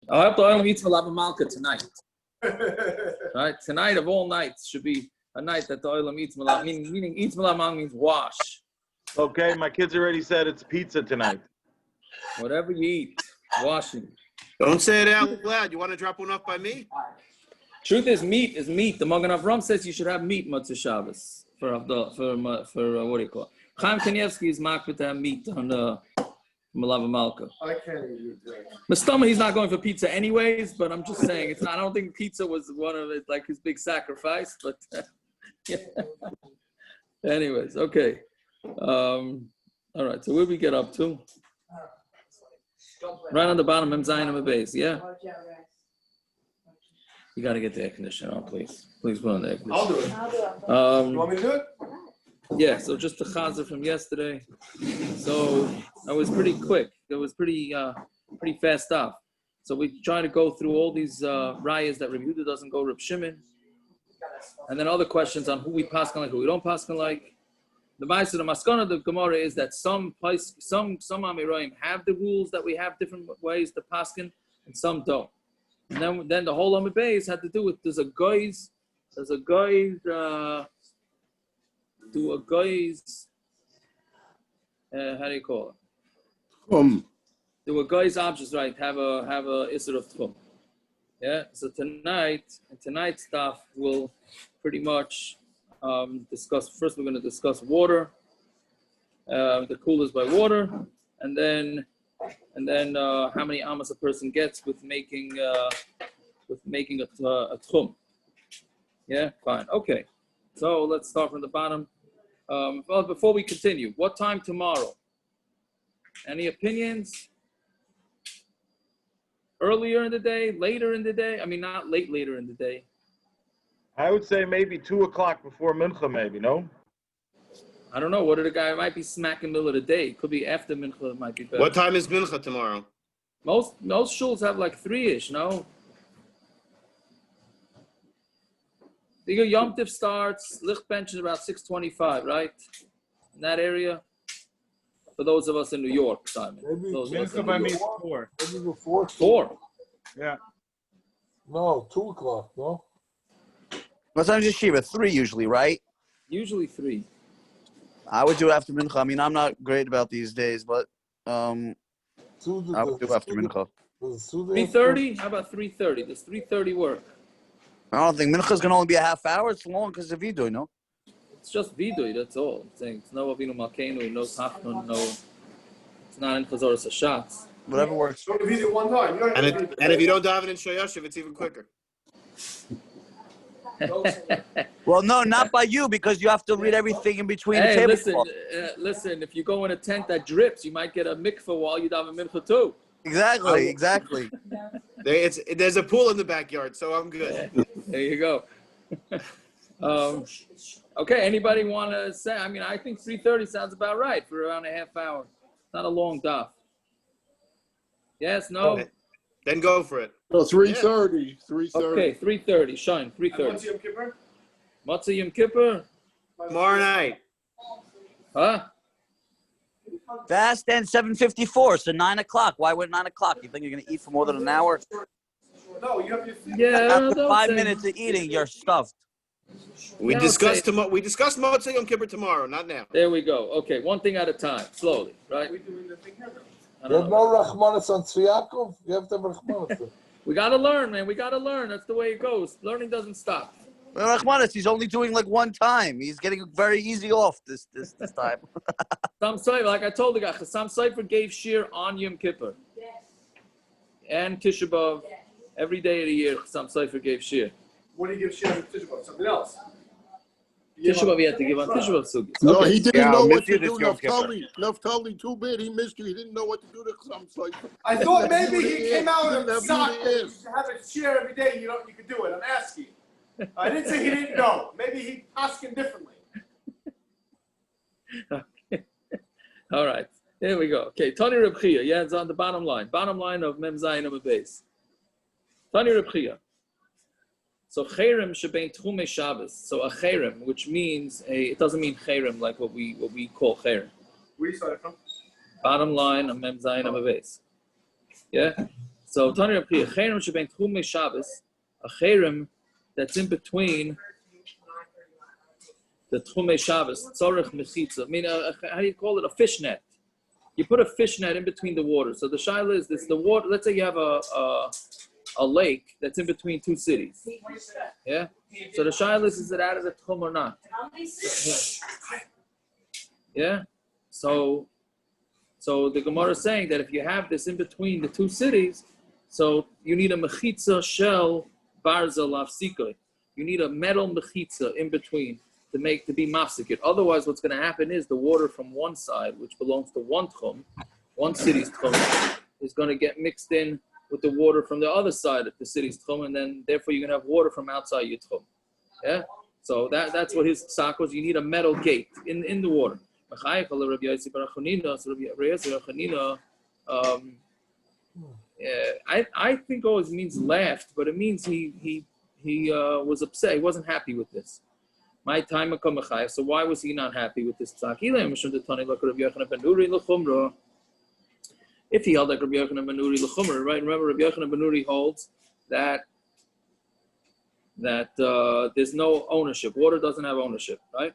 I hope the oil meets Malava Malka tonight. Right? Tonight of all nights should be a night that the oil meets Malava, meaning eats Malava Malka means wash. Okay, my kids already said it's pizza tonight. Whatever you eat, washing. Don't say it out loud. You want to drop one off by me? Truth is, meat is meat. The Magen Avram says you should have meat Motzei Shabbos for what do you call it? Chaim Kanievsky is marked with that meat on the Malava Malka. I can't even do it. Mastama, he's not going for pizza anyways, but I'm just saying it's not. I don't think pizza was one of it, like his big sacrifice. But yeah. Anyways, okay. All right. So where we get up to? Right on the bottom, Mem Zayin Mem Beis. Yeah. You got to get the air conditioner on, please. Please put on the air conditioner. I'll do it. You want me to do it? Yeah, so just the chazer from yesterday. So I was pretty quick. It was pretty fast off. So we try to go through all these rayas that Rabbi Yehuda doesn't go Reb Shimon, and then other questions on who we paskin like, who we don't paskin like. The maskana of the Gemara is that some Amiroim have the rules that we have different ways to paskin, and some don't. And then the whole Amud Beis had to do with there's a guy's how do you call it? Do a guy's objects, right? Have a isser of tchum. Yeah. So tonight's stuff will pretty much discuss. First, we're going to discuss water, the coolers by water, and then how many Amos a person gets with making a tchum. Yeah. Fine. Okay. So let's start from the bottom. Well, before we continue, what time tomorrow? Any opinions? Earlier in the day, later in the day? I mean, not later in the day. I would say maybe 2 o'clock before Mincha, maybe, no? I don't know. What are the guy? It might be smack in the middle of the day. It could be after Mincha. It might be better. What time is Mincha tomorrow? Most shuls have like 3-ish, no? The Yom Tif starts, Licht bench is about 6:25, right? In that area? For those of us in New York, Simon. Maybe Mincha by me is 4. Maybe before 4? Yeah. No, 2 o'clock, no? What time is Yeshiva? 3 usually, right? Usually 3. I would do after Mincha. I mean, I'm not great about these days, but I would do after Mincha. 3:30? How about 3:30? Does 3:30 work? I don't think Mincha is going to only be a half hour. It's long because of Vidu, no? It's just Vidui, that's all. I'm saying it's no Avinu Malkeinu, no Tachnun, no. It's not in Chazoros Hashatz. Whatever works. So if you do it one time, And if you don't daven in Shoyashiv, it's even quicker. Well, no, not by you, because you have to read everything in between the Hey, tablecloth. listen, if you go in a tent that drips, you might get a mikveh while you daven mincha too. Exactly. There's a pool in the backyard, so I'm good. There you go. Okay, anybody want to say? I mean, I think 3:30 sounds about right for around a half hour. It's not a long daf. Yes, no? Okay. Then go for it. No, 3:30. 3:30. Okay, 3:30. Shine, 3:30. Matzah Yom Kippur? Tomorrow night. Huh? Fast and 7:54, so 9 o'clock. Why would 9 o'clock? You think you're going to eat for more than an hour? No, you have your Yeah, After don't 5 say- minutes of eating, you're stuffed. We No, discussed say- We discussed Motzei Yom Kippur tomorrow, not now. There we go. Okay, one thing at a time, slowly, right? I You have don't know. no Rachmanis on Tzviakov? You have to have Rachmanis. We got to learn, man. We got to learn. That's the way it goes. Learning doesn't stop. Well, Rachmanis, he's only doing like one time. He's getting very easy off this time. Some Sefer, like I told the guy, some Sefer gave shir on Yom Kippur. Yes. And Tisha B'Av. Yes. Every day of the year, some Sefer gave shir. What do you give share on Tisha B'Av? Something else? Tisha B'Av, you have to give on Tisha B'Av sugi. No, Okay. he didn't Yeah, know I'll what miss to you do. this Yom Kippur. Naftali, too bad. He missed you. He didn't know what to do to some site. I thought maybe he came out Didn't of have sock. any You ass. have a share every day. You could do it. I'm asking. I didn't say he didn't know. Maybe he asking differently. Okay. All right. There we go. Okay. Tani Reb Chia. Yeah, it's on the bottom line. Bottom line of Mem Zayin Amud Beis. Tani Reb Chia. So cherem shebein tchumei Shabbos. So a cherem, which means it doesn't mean cherem like what we call cherem. Where you started from? Bottom line of Mem Zayin Amud Beis. Yeah. So Tani Rav Chia, cherem shebein tchumei Shabbos, a cherem that's in between the tchumei Shabbos, tzorech mechitza. I mean, how do you call it? A fishnet. You put a fishnet in between the water. So the shaila is this: the water. Let's say you have a lake that's in between two cities. Yeah. So the shaila is it out of the tchum or not? Yeah. So the Gemara is saying that if you have this in between the two cities, so you need a mechitza shel barzel afsikoi. You need a metal mechitza in between to be mafsikit. Otherwise, what's going to happen is the water from one side, which belongs to one tchum, one city's tchum, is going to get mixed in with the water from the other side of the city's tchum, and then therefore you're going to have water from outside your tchum. Yeah. So that's what his psak was. You need a metal gate in the water. I think always means laughed, but it means he was upset. He wasn't happy with this. My time so why was he not happy with this psak? If he held like Rabbi Yochanan ben Nuri l'chumra, right? Remember, Rabbi Yochanan ben Nuri holds that there's no ownership. Water doesn't have ownership, right?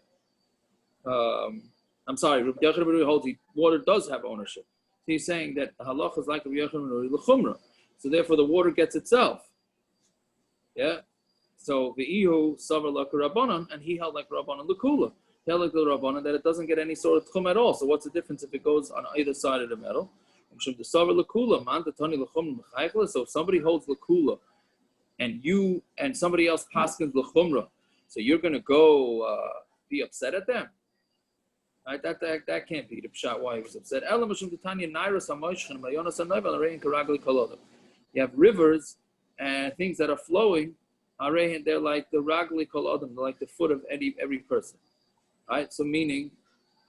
I'm sorry, Rabbi Yochanan ben Nuri holds water does have ownership. So he's saying that the halacha is like Rabbi Yochanan ben Nuri l'chumra. So therefore, the water gets itself. Yeah. So the ihu savar like Rabbanan, and he held like Rabbanan l'kula. He held like the Rabbanan that it doesn't get any sort of tchum at all. So what's the difference if it goes on either side of the metal? So if somebody holds l'kula, and somebody else paskins l'chumra, so you're going to go be upset at them? Right? That can't be the pshat why he was upset. You have rivers and things that are flowing. They're like the ragli kol adam, they're like the foot of every person. Right? So meaning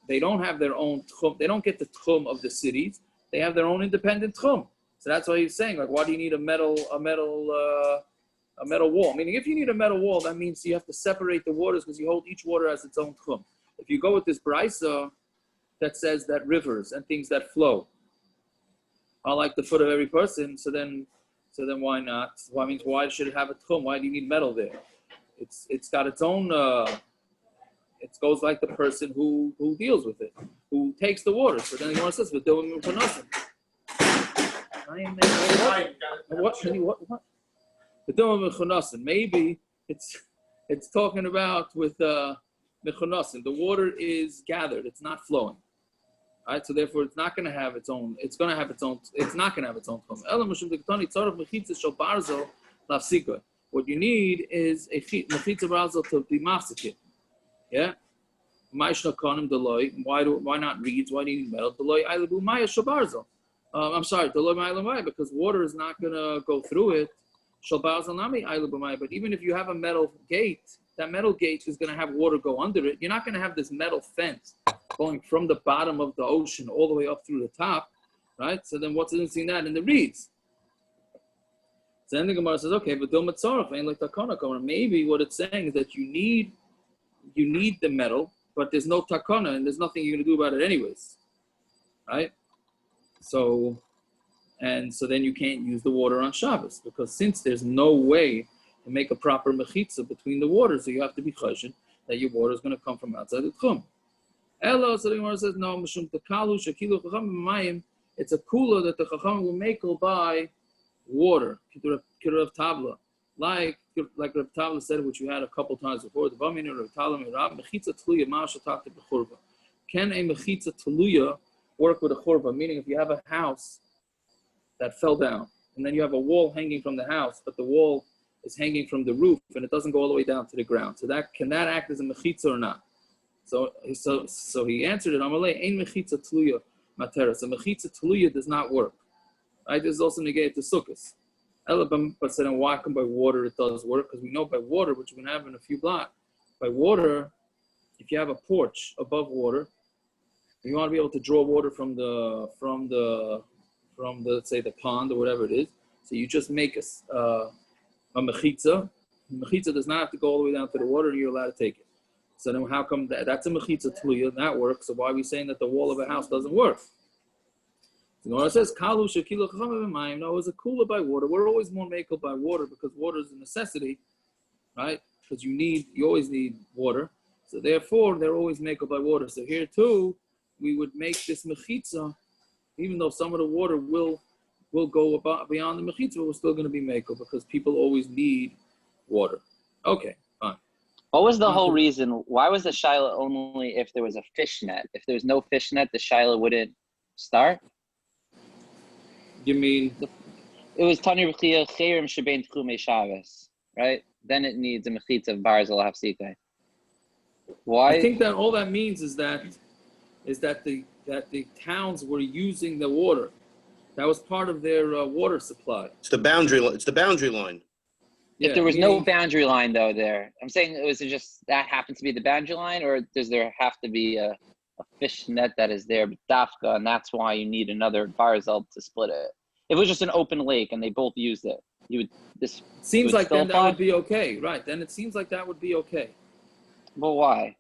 they don't have their own tchum. They don't get the tchum of the cities. They have their own independent tchum. So that's why he's saying, like, why do you need a metal wall? Meaning, if you need a metal wall, that means you have to separate the waters because you hold each water as its own tchum. If you go with this brisa that says that rivers and things that flow are like the foot of every person, so then why not? Why should it have a tchum? Why do you need metal there? It's got its own. It goes like the person who deals with it, who takes the water. So then the Gemara says, "But doing for nothing." What? Maybe it's talking about with mechunasim. The water is gathered; it's not flowing. All right, so therefore it's not going to have its own. It's going to have its own. It's not going to have its own tchum. What you need is a mechitza barzel to be mafsikit. Yeah. Mishna konim deloy. Why not reeds? Why do you need metal? Deloy ailebu maya shabarzel. I'm sorry, deloy maya maya, because water is not going to go through it. Shabarzel nami ailebu maya. But even if you have a metal gate, that metal gate is going to have water go under it. You're not going to have this metal fence going from the bottom of the ocean all the way up through the top, right? So then what's interesting that in the reeds? So then the Gemara says, okay, but don't ain't like takana. Maybe what it's saying is that you need the metal, but there's no takana and there's nothing you're going to do about it anyways, right? So then you can't use the water on Shabbos, because since there's no way to make a proper mechitza between the waters, so you have to be choshen that your water is going to come from outside the tchum. Elo, so the Gemara says, no, mishum takalu shakilu chachamim mayim. It's a kula that the chachamim will make by water, kirav tabla, like Rav Tavla said, which we had a couple times before. The Bamin Rav Tavla Mirab mechitza tluya ma'ashatak b'churba. Can a mechitza tluya work with a churba? Meaning, if you have a house that fell down, and then you have a wall hanging from the house, but the wall is hanging from the roof, and it doesn't go all the way down to the ground. So can that act as a mechitza or not? So he answered it. Amalei ein mechitza tluya matera. So mechitza tluya does not work. Right? This is also negated to sukkahs. But said, why come by water it does work? Because we know by water, which we're going to have in a few blocks, by water, if you have a porch above water, you want to be able to draw water from the let's say the pond or whatever it is. So you just make a mechitza. Mechitza does not have to go all the way down to the water, and you're allowed to take it. So then how come that's a mechitza tluya, that works? So why are we saying that the wall of a house doesn't work? The Gemara says, "Kalu shekilu chachamim b'mayim." No, it's a cooler by water. We're always more makel by water because water is a necessity, right? Because you always need water. So therefore, they're always makel by water. So here too, we would make this mechitza, even though some of the water will go beyond the mechitza, but we're still going to be makel because people always need water. Okay, fine. What was the whole reason? Why was the shaila only if there was a fish net? If there was no fish net, the shaila wouldn't start? You mean? It was Tani Rechia Chayrim Shebein Tchumei Shabbos, right? Then it needs a mechitza of Barzel Hafsite. Why? I think that all that means is that the towns were using the water. That was part of their water supply. It's the boundary line. If there was no boundary line though there, I'm saying was it just that happened to be the boundary line, or does there have to be a fish net that is there, dafka, and that's why you need another barzel to split it? If it was just an open lake and they both used it, seems like then that would be okay, right? Then it seems like that would be okay. Well, why?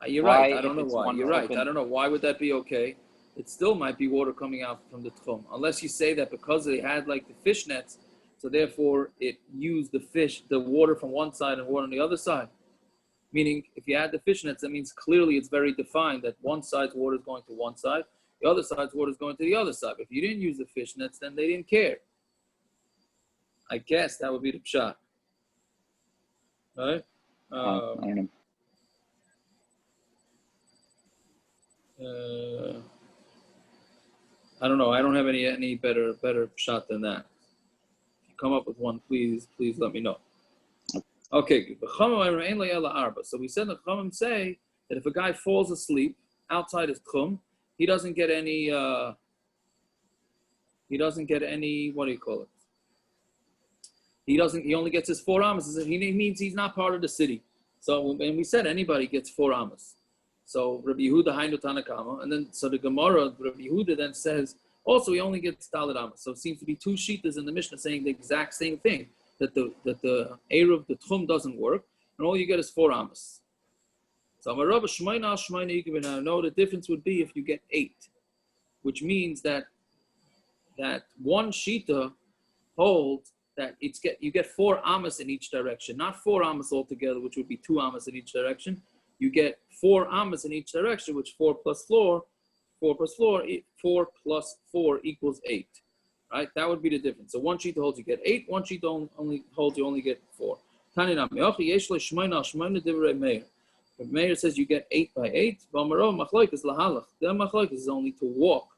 You're right. I don't know why. You're right. I don't know why would that be okay. It still might be water coming out from the tchum, unless you say that because they had like the fish nets, so therefore it used the water from one side and water on the other side. Meaning, if you add the fish nets, that means clearly it's very defined that one side's water is going to one side, the other side's water is going to the other side. If you didn't use the fish nets, then they didn't care. I guess that would be the pshat. Right? I don't know. I don't know. I don't have any better shot than that. If you come up with one, please let me know. Okay. So we said the Chachamim say that if a guy falls asleep outside his tchum, he doesn't get any. What do you call it? He only gets his 4 amos. He means he's not part of the city. So and we said anybody gets 4 amos. So Rabbi Yehuda Hainu Tanakama, and then so the Gemara, Rabbi Yehuda then says also he only gets Dalet amos. So it seems to be 2 shitas in the Mishnah saying the exact same thing, that the eruv, the tchum doesn't work, and all you get is 4 amos. So Amarabba Shmaina Shmaina Yikibina. No, the difference would be if you get 8, which means that one shita holds that you get 4 amos in each direction, not 4 amos altogether, which would be 2 amos in each direction. You get 4 amos in each direction, which 4 plus 4 equals 8, right? That would be the difference. So one sheet holds you get 8, one sheet only holds you only get 4. If Meir says you get 8 by 8, then machlokes is only to walk.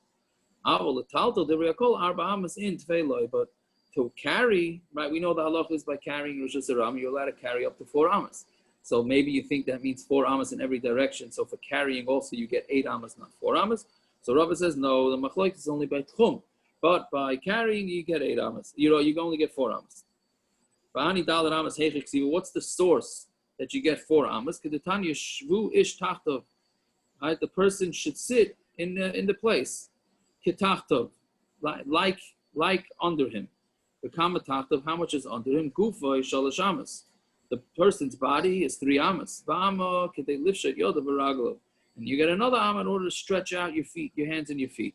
But to carry, right? We know the halach is by carrying Rosh Hashanah, you're allowed to carry up to 4 amos. So maybe you think that means 4 amos in every direction. So for carrying also you get 8 amos, not 4 amos. So Rava says no, the machlokes is only by tchum, but by carrying you get 8 amos. You only get 4 amos. What's the source that you get 4 amos? Right, the person should sit in the place, like under him. The kamatachtov, how much is under him? Gufa shalosh amos. The person's body is 3 amos. And you get another amma in order to stretch out your feet, your hands and your feet.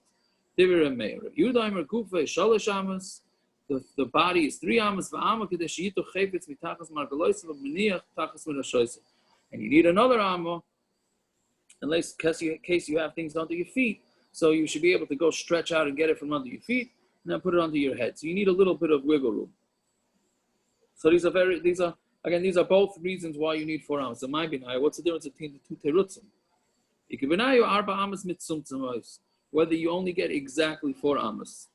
The body is 3 amos. And you need another amma in case you have things under your feet. So you should be able to go stretch out and get it from under your feet and then put it under your head. So you need a little bit of wiggle room. So these are both reasons why you need 4 amos. So my binai, what's the difference between the 2 terutzim? Whether you only get exactly 4 amos.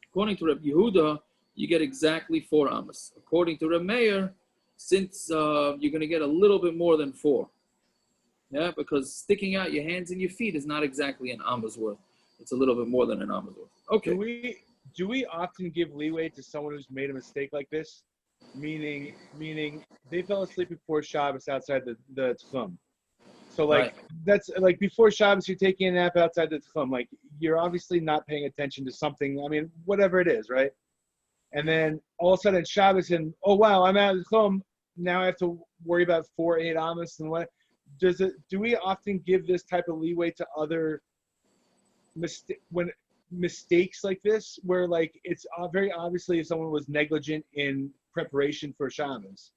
According to Rabbi Yehuda, you get exactly 4 amos. According to Rabbi Meir, since you're going to get a little bit more than 4. Yeah, because sticking out your hands and your feet is not exactly an amos worth. It's a little bit more than an amos worth. Okay. Do we often give leeway to someone who's made a mistake like this? Meaning they fell asleep before Shabbos outside the tchum. So That's like before Shabbos you're taking a nap outside the tchum. Like you're obviously not paying attention to something. I mean, whatever it is, right? And then all of a sudden Shabbos and oh wow, I'm out of the tchum. Now I have to worry about 4 8 amos and what? Do we often give this type of leeway to other when mistakes like this where like it's very obviously if someone was negligent in preparation for Shabbos.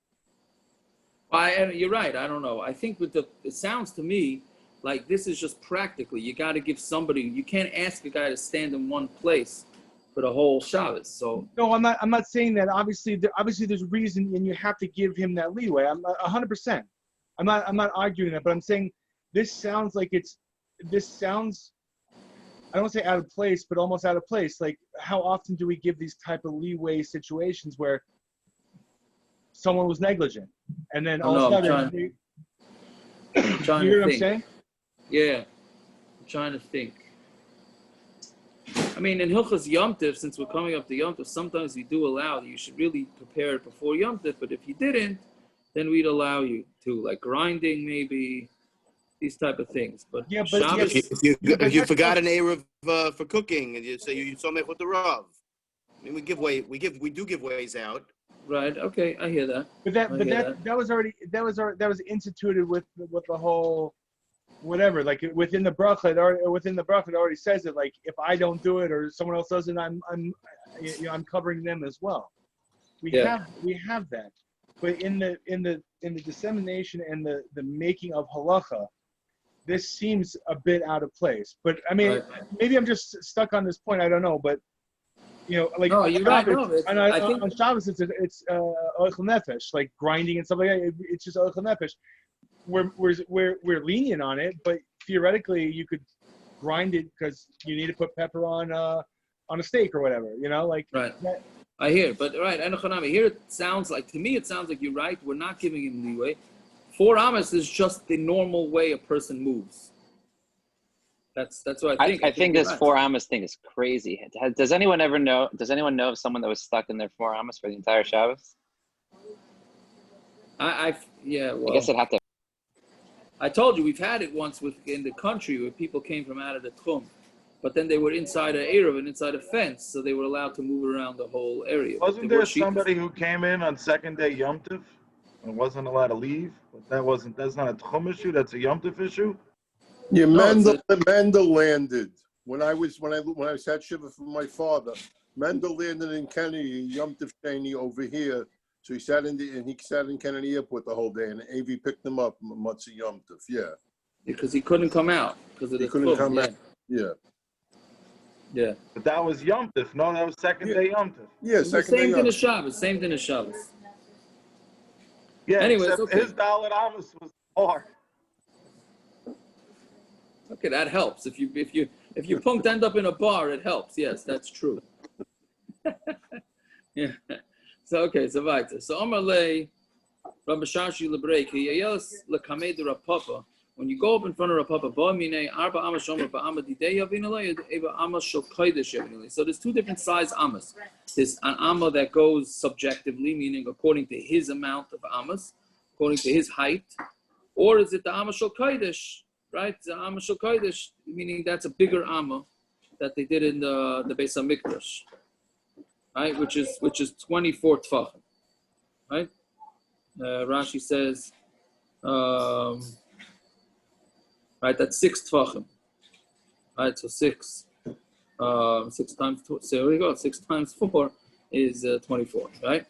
And you're right. I don't know. I think it sounds to me like this is just practically. You got to give somebody. You can't ask a guy to stand in one place for the whole Shabbos. So no, I'm not saying that. Obviously there's a reason, and you have to give him that leeway. I'm 100%. I'm not arguing that, but I'm saying this sounds like I don't want to say out of place, but almost out of place. Like, how often do we give these type of leeway situations where someone was negligent, and then all of a sudden, I'm trying you hear to what I'm think. saying? Yeah, I'm trying to think. I mean, in Hilchas Yom Tov, since we're coming up to Yom Tov, sometimes we do allow you should really prepare it before Yom Tov, but if you didn't, then we'd allow you to, like grinding maybe, these type of things. But Yeah, but Shabbos, If you forgot an eruv for cooking, and you say you somech with the rav, I mean, we do give ways out. right? Okay, I hear that. But that was instituted with the whole whatever, like within the bracha it already says it, like if I don't do it or someone else does it, I'm covering them as well. We have that, but in the dissemination and the making of halacha, this seems a bit out of place. But I mean, maybe I'm just stuck on this point. I don't know, but like no, you're right. No, I think on Shabbos it's oichel nefesh, like grinding and stuff like that. It's just oichel nefesh. We're lenient on it, but theoretically you could grind it because you need to put pepper on a steak or whatever. Like right. That, I hear, but right, Enochanami, here it sounds like you're right. We're not giving him leeway. 4 Amos is just the normal way a person moves. That's what I think. I think this 4 Amos thing is crazy. Does anyone know of someone that was stuck in their 4 Amos for the entire Shabbos? Well, I guess it'd have to. I told you we've had it once in the country where people came from out of the Tchum, but then they were inside an Eruvin, inside a fence, so they were allowed to move around the whole area. Wasn't there somebody who came in on second day Yom Tov and wasn't allowed to leave? But that's not a Tchum issue. That's a Yom Tov issue. Yeah, Mendel landed when I had shiva for my father. Mendel landed in Kennedy, Yom Tov Sheni over here. So he sat in Kennedy Airport the whole day, and AV picked him up Matzi Yom Tov. Yeah, because he couldn't come out because of the Tchum. Out. Yeah. Yeah. But that was Yom Tov. No, that was second day Yom Tov. Yeah, second day. Same thing as Shabbos. Same thing as Shabbos. Yeah. Anyways, okay. His Dalet Amos was hard. Okay, that helps. If you punked end up in a bar, it helps. Yes, that's true. Yeah. So weiter. So Amalei, Rabbi Shashi Lebrei, Kiyayos Lekamed Rapapa. When you go up in front of Rapapa, Ba'amine Arba Amos Shomer Ba'ama Didei Yavinalei Eva Amos Shel Kodesh Yavinalei. So there's 2 different size Amos. There's an Amma that goes subjectively, meaning according to his amount of Amos, according to his height, or is it the Amos Shel Kodesh? Right, the Amos Shel Kodesh, meaning that's a bigger Amma that they did in the Beis HaMikdash, right? Which is 24 tefachim, right? Rashi says, right, that's 6 tefachim, right? So 6 times 2. So here we go. 6 times 4 is 24, right?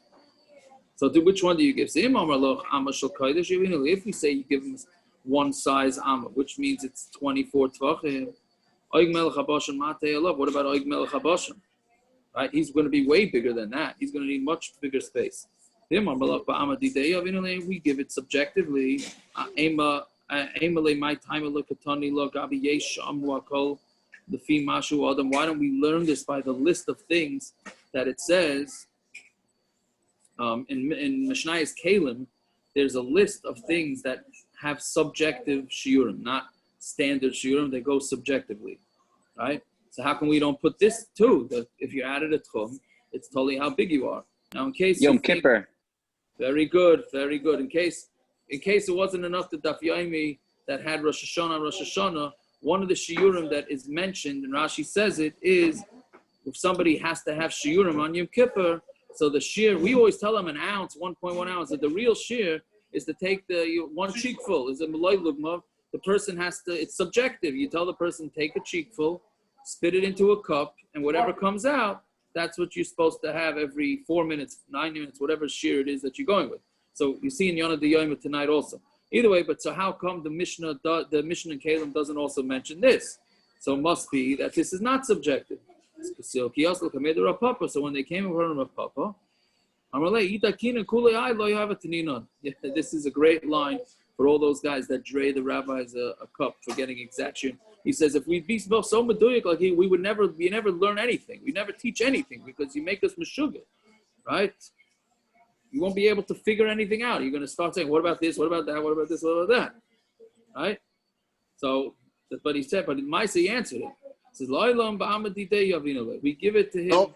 So which one do you give? So if we say you give him 1 size Amma, which means it's 24 tvachim. Oig Melech HaBashan Matei Alav. What about Oig Melech HaBashan? Right, he's going to be way bigger than that. He's going to need much bigger space. We give it subjectively. Why don't we learn this by the list of things that it says in Mishnayos Kalim? There's a list of things that have subjective shiurim, not standard shiurim. They go subjectively, right? So how come we don't put this too? That if you added a tchum, it's totally how big you are. Now, in case Yom Kippur. Very good. In case it wasn't enough the Daf Yomi that had Rosh Hashanah, one of the shiurim that is mentioned, and Rashi says it, is if somebody has to have shiurim on Yom Kippur, so the shear, we always tell them an ounce, 1.1 ounce, that the real shear is to take the 1 cheekful, is a malay lugma. The person has to, it's subjective. You tell the person, take a cheekful, spit it into a cup, and whatever comes out, that's what you're supposed to have every 4 minutes, 9 minutes, whatever shear it is that you're going with. So you see in Yonah de Yoma tonight also. Either way, but so how come the Mishnah and Kalim doesn't also mention this? So it must be that this is not subjective. So when they came over to Rav Papa, this is a great line for all those guys that dray the rabbis a cup for getting exaction. He says, if we'd be so meduyak like we never learn anything. We never teach anything because you make us meshugah, right? You won't be able to figure anything out. You're going to start saying, what about this? What about that? What about this? What about that? Right? So, but he said, but in Maisa he answered it. He says, we give it to him.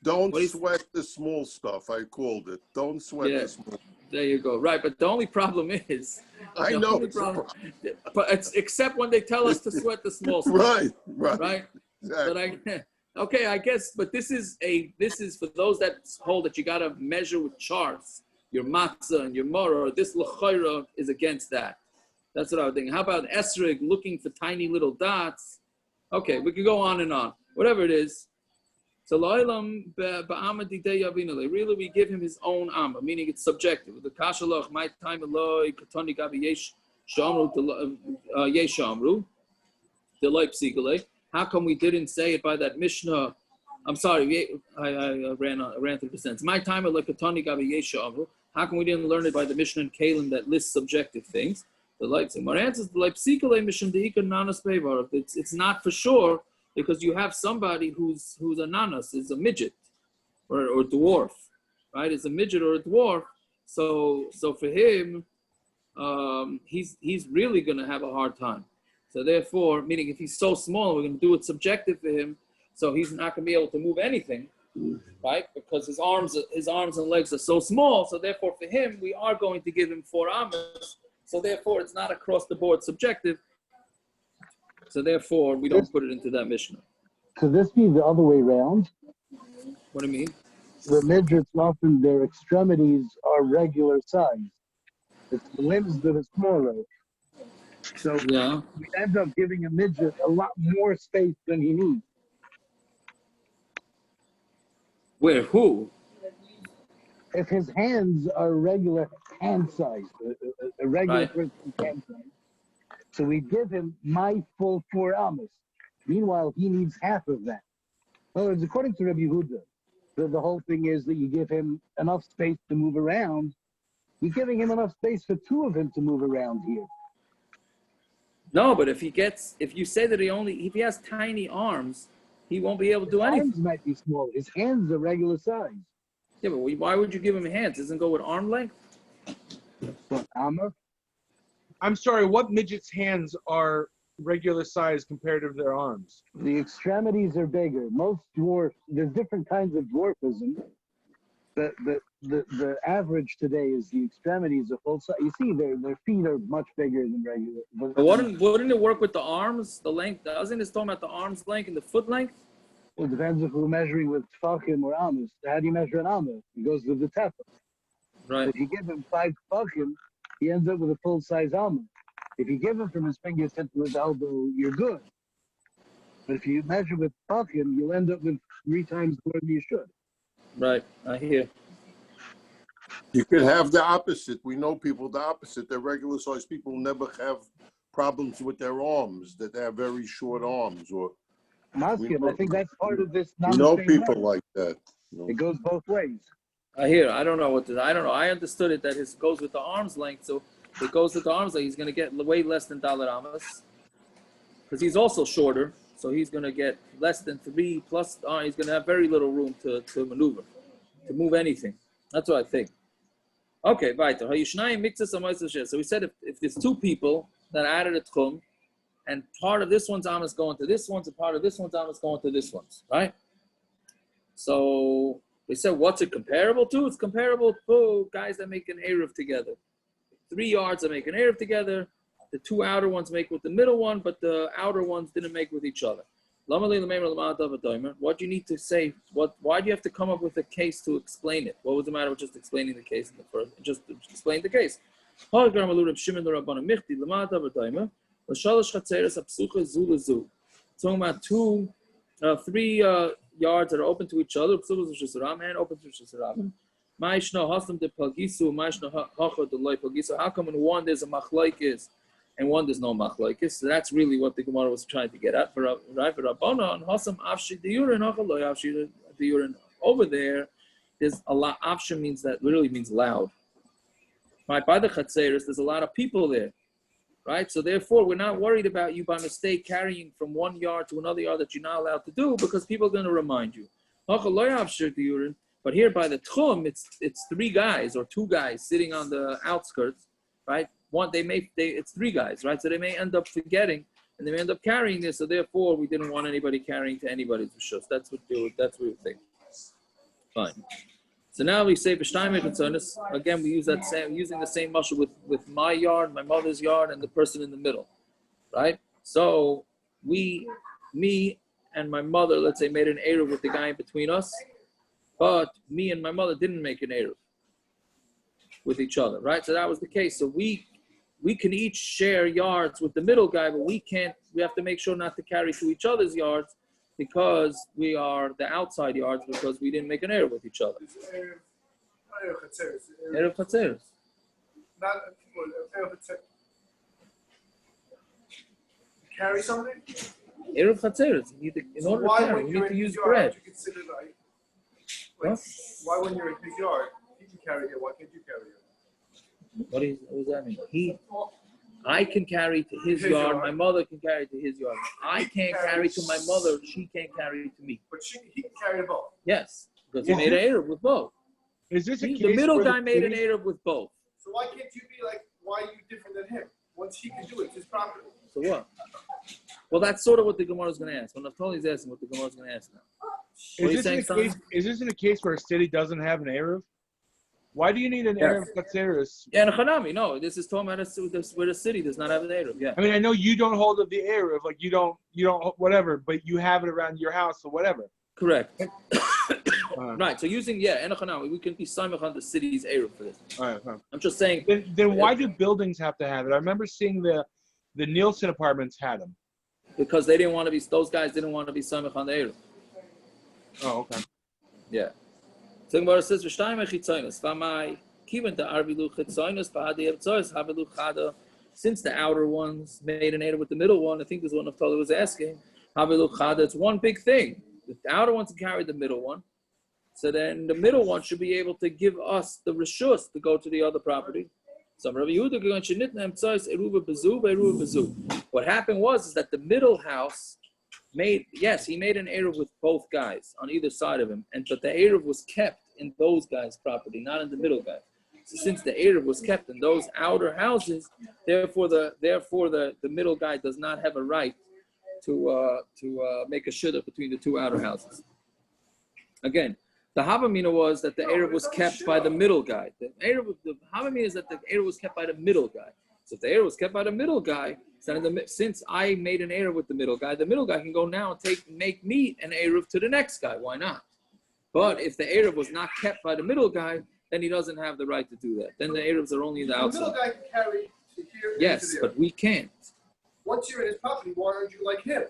Don't sweat the small stuff. I called it. Don't sweat the small. There you go. Right, but the only problem is, I know. But it's except when they tell us to sweat the small stuff. Right. Exactly. But okay, I guess. But this is for those that hold that you got to measure with charts. Your matzah and your morah. This l'chayra is against that. That's what I was thinking. How about esrig looking for tiny little dots? Okay, we could go on and on. Whatever it is. So really we give him his own amma, meaning it's subjective. The kashalach my time aloi katoni gabi yesh shamru yeshamru the like psikale. How come we didn't say it by that Mishnah? I'm sorry, I ran through the sentence. My time aloi katoni gabi yesh shamru. How come we didn't learn it by the Mishnah and Kalim that lists subjective things? The like my answer is the like psikale mission deika nanas pevar. It's not for sure. Because you have somebody who's a nanas, is a midget or dwarf, right? Is a midget or a dwarf. So for him, he's really going to have a hard time. So therefore, meaning if he's so small, we're going to do it subjective for him. So he's not going to be able to move anything, right? Because his arms and legs are so small. So therefore, for him, we are going to give him 4 Amos. So therefore, it's not across the board subjective. So therefore, we don't put it into that Mishnah. Could this be the other way around? What do you mean? The midgets often, their extremities are regular size. It's the limbs that are smaller. So we end up giving a midget a lot more space than he needs. Where? Who? If his hands are regular hand size, a regular person's hand size, so we give him my full 4 Amos. Meanwhile, he needs half of that. In other words, according to Rabbi Yehuda, the whole thing is that you give him enough space to move around. You're giving him enough space for 2 of him to move around here. No, but if you say that if he has tiny arms, he won't be able to do anything. His arms might be small. His hands are regular size. Yeah, but why would you give him hands? Doesn't go with arm length? What, Amma? I'm sorry, what midget's hands are regular size compared to their arms? The extremities are bigger. Most dwarfs, there's different kinds of dwarfism. The average today is the extremities are full size. You see, their feet are much bigger than regular. But wouldn't it work with the arms, the length? Doesn't it talk about the arm's length and the foot length? Well, it depends if we're measuring with tefachim or amos. How do you measure an amos? It goes with the tefach. Right. If you give him 5 tefachim, he ends up with a full-size almond. If you give him from his fingertip to his elbow, you're good. But if you measure with tefachim, you'll end up with 3 times more than you should. Right, I hear. You could have the opposite. We know people the opposite. They're regular-sized people never have problems with their arms, that they have very short arms. Or Maskim, I think that's part of this. You know people like that. It goes both ways. I hear. I don't know. I understood it that it goes with the arm's length. So if it goes with the arm's length, he's going to get way less than Dalet Amos. Because he's also shorter. So he's going to get less than 3 plus. He's going to have very little room to maneuver, to move anything. That's what I think. Okay, weiter. So we said if there's 2 people that added a tchum, and part of this one's Amos going to this one's, and part of this one's Amos going to this one's, right? So we said, what's it comparable to? It's comparable to guys that make an eruv together. 3 yards that make an eruv together. The 2 outer ones make with the middle one, but the outer ones didn't make with each other. What do you need to say? Why do you have to come up with a case to explain it? What was the matter with just explaining the case in the first? Just explain the case. Talking about 2 3 yards that are open to each other. And open to Shasarabim. How come in one there's a machlaikis and one there's no machlaikis? So that's really what the Gemara was trying to get at. Over there, there's a lot. Avsha means that literally means loud. Right, by the chatzeiros, there's a lot of people there. Right, so therefore, we're not worried about you by mistake carrying from one yard to another yard that you're not allowed to do because people are going to remind you. But here by the tchum, it's 3 guys or 2 guys sitting on the outskirts, right? It's 3 guys, right? So they may end up forgetting and they may end up carrying this. So therefore, we didn't want anybody carrying to anybody's rishus. That's what we think. Fine. So now we say again, we use that same, using the same muscle with my yard, my mother's yard, and the person in the middle, right? So me and my mother, let's say, made an eruv with the guy in between us, but me and my mother didn't make an eruv with each other, right? So that was the case. So we can each share yards with the middle guy, but we have to make sure not to carry to each other's yards, because we are the outside yards because we didn't make an eruv with each other. Eruv chatzeiros. Carry something? Eruv chatzeiros. In order to carry, we need to use bread. Why when you're in his yard, he can carry it, why can't you carry it? What does that mean? I can carry to his yard. My mother can carry to his yard. I can't carry to my mother. She can't carry to me. But he can carry both. Yes, because he made an eruv with both. Is this The middle guy made an eruv with both. So why can't you be like, why are you different than him? Once he can do it, it's his property. So what? Well, that's sort of what the Gemara is going to ask. When Naftali's asking what the Gemara is going to ask now. Is this in a case where a city doesn't have an eruv? Why do you need an eruv chatzeiros? Yeah, and Chanami, no. This is talking about where the city does not have an eruv. Yeah. I mean, I know you don't hold of the eruv, like you don't whatever, but you have it around your house or whatever. Correct. Right. So using and Chanami, we can be samech on the city's eruv for this. I'm just saying. Then why do buildings have to have it? I remember seeing the Nielsen apartments had them. Because they didn't want to be. Those guys didn't want to be samech on the eruv. Oh, okay. Yeah. So the Gemara says, "V'shtayim mechitza, v'may kiven the arvilu chitzaynos b'hadi evtzois havilu chada." Since the outer ones made an eruv with the middle one, I think this is what Naftali was asking. Havilu chada. It's one big thing. The outer ones can carry the middle one, so then the middle one should be able to give us the rishus to go to the other property. So Rabbi Yehuda going shenitna evtzois eruva bezu ve'eruva bezu. What happened was that the middle house he made an eruv with both guys on either side of him, but the eruv was kept in those guys' property, not in the middle guy. So since the eruv was kept in those outer houses, therefore the middle guy does not have a right to make a shidduch between the 2 outer houses. Again, the havamina was that the eruv was kept by the middle guy. The havamina is that the eruv was kept by the middle guy. So if the eruv was kept by the middle guy, since I made an eruv with the middle guy can go now and make me an eruv to the next guy. Why not? But if the eruv was not kept by the middle guy, then he doesn't have the right to do that. Then the eruvs are only in the outside. The middle guy can carry to here. Yes, but we can't. Once you're in his property, why aren't you like him?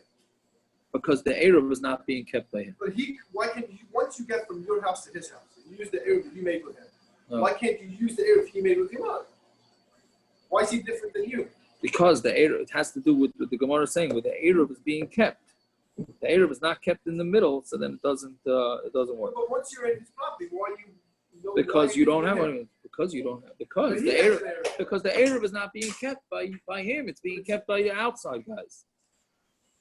Because the eruv is not being kept by him. But why can't you? Once you get from your house to his house, you use the eruv that you made with him. Why can't you use the eruv he made with your mother? Why is he different than you? Because the eruv, it has to do with what the Gemara is saying, where the eruv is being kept. The eruv is not kept in the middle, so then it doesn't work. But once you're in his property, why you? Because you don't have one. Because the eruv is not being kept by him. It's being kept by your outside guys.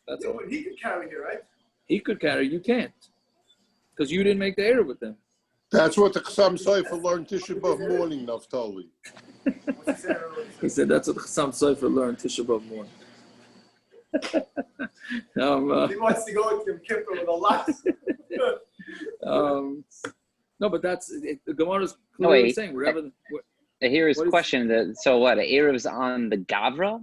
That's all. But he could carry here, right? He could carry. You can't, because you didn't make the eruv with them. That's what the Chassam Sofer learned Tisha B'Av morning, Naftali. He said that's what the Chassam Sofer learned Tisha B'Av morning. He wants to go into Kippur with a lot. No, but that's it, the Gemara is clearly saying wherever. Here is question. So what? An eruv's on the gavra?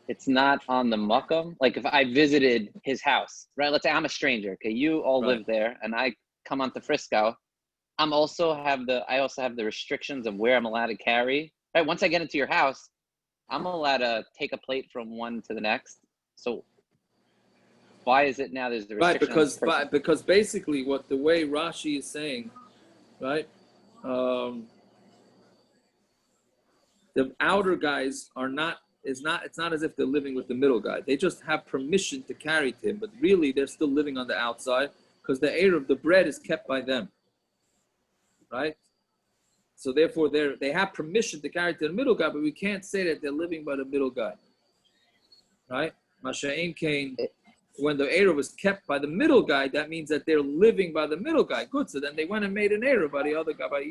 It's not on the makom. Like if I visited his house, right? Let's say I'm a stranger. Okay, you all live there, and I come onto Frisco. I also have the restrictions of where I'm allowed to carry. Right. Once I get into your house, I'm allowed to take a plate from one to the next. So Why is it now there's the Right, restriction on this person? because basically what the way Rashi is saying, right? The outer guys are not. It's not as if they're living with the middle guy. They just have permission to carry to him, but really they're still living on the outside because the eruv, the bread, is kept by them, right? So therefore, they have permission to carry to the middle guy, but we can't say that they're living by the middle guy, right? Masha'im Kain, when the eruv was kept by the middle guy, that means that they're living by the middle guy. Good. So then they went and made an eruv by the other guy, by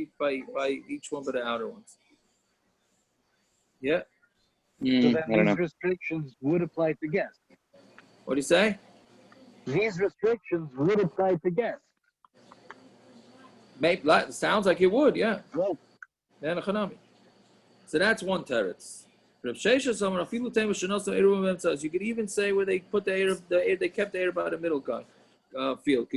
each one but the outer ones. Yeah. So then these restrictions would apply to guests. What do you say? These restrictions would apply to guests. Maybe, sounds like it would, yeah. Well, so that's one teretz. You could even say where they put the eruv, they kept the eruv by the middle guy field.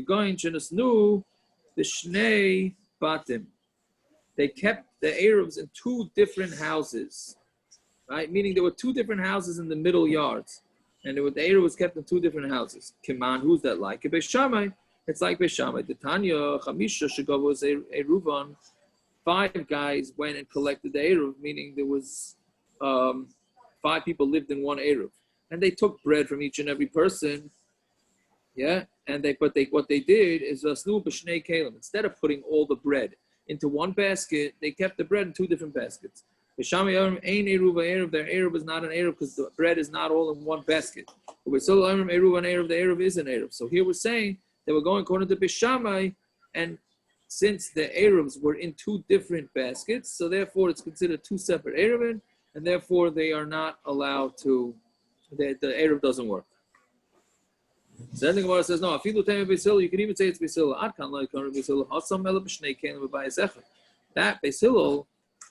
They kept the eruvs in two different houses, right? Meaning there were two different houses in the middle yards, and the eruv was kept in two different houses. Kiman, who's that like? It's like Beishamai. The Tanya, Chamisha, Shagavos, Eruvan, 5 guys went and collected the eruv, meaning there was 5 people lived in one eruv, and they took bread from each and every person. Yeah, and what they did is instead of putting all the bread into one basket, they kept the bread in 2 different baskets. Beishamai ain't eruv, their eruv is not an eruv because the bread is not all in one basket. But we still eruv and eruv, the eruv is an eruv. So here we're saying they were going according to Beishamai, and since the eruvs were in 2 different baskets, so therefore it's considered 2 separate eruvin, and therefore they are not allowed to. The eruv doesn't work. So then the Gemara says, no, you can even say it's Beis Hillel. That Beis Hillel